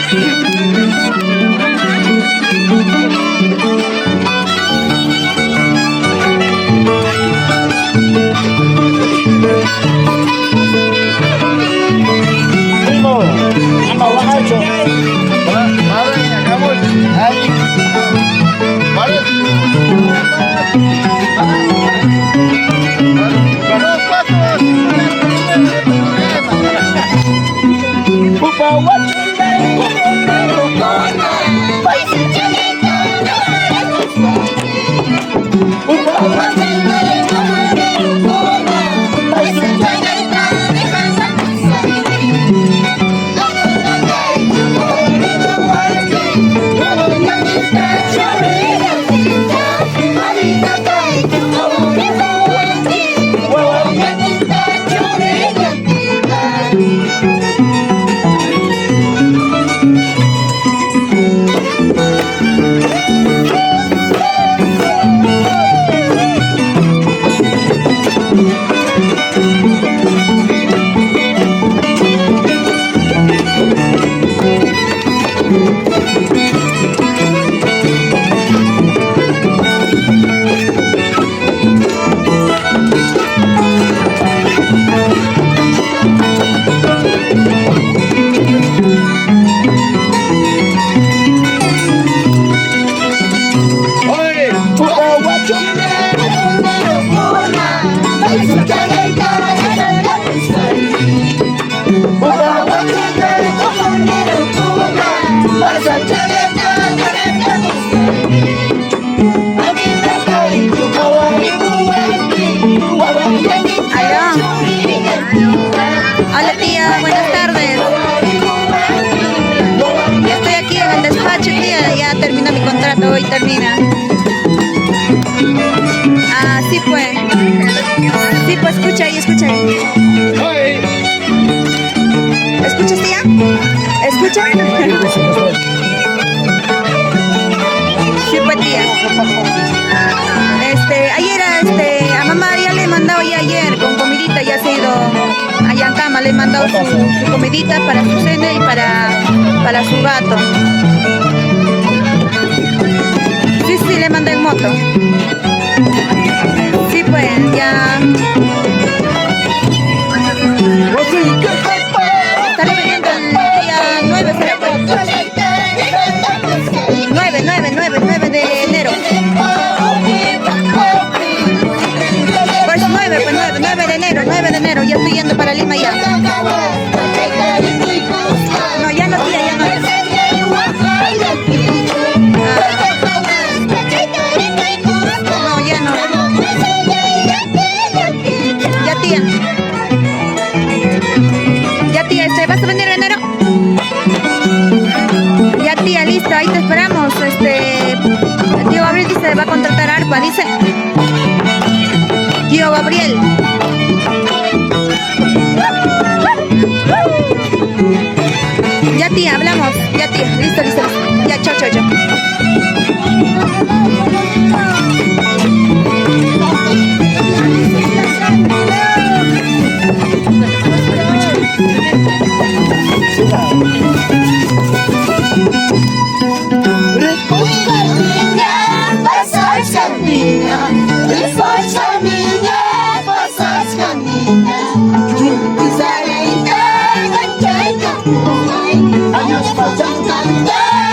Primo, ano wahacho? Mare, acabamos. Ay. Mare. Upa Hola tía, buenas tardes. Ya estoy aquí en el despacho, tía, ya termina mi contrato, hoy termina. Ah, sí pues. Sí pues, escucha ahí, escucha ahí. ¿Escuchas, tía? ¿Escucha? Sí pues, tía. Ayer a mamá ya le he mandado ya ayer con comidita, ya se ha ido allá en cama, le he mandado su comidita para su cena y para su gato. Sí, sí, le mandé en moto. Sí, pues, ya. Estaré viniendo el día 9, será pues. 9 de enero. Pues 9 de enero, ya estoy yendo para Lima ya. No, ya no, tía, ya no. No, ya no. Ya, tía. Ya, tía, ¿vas a venir en enero? Ya, tía, listo, ahí te esperamos. El tío Gabriel dice, va a contratar arpa, dice. Tío Gabriel. Ya, tía, hablamos. Ya, tía, listo, listo. Ya, chao, chao, chao. Años pasan.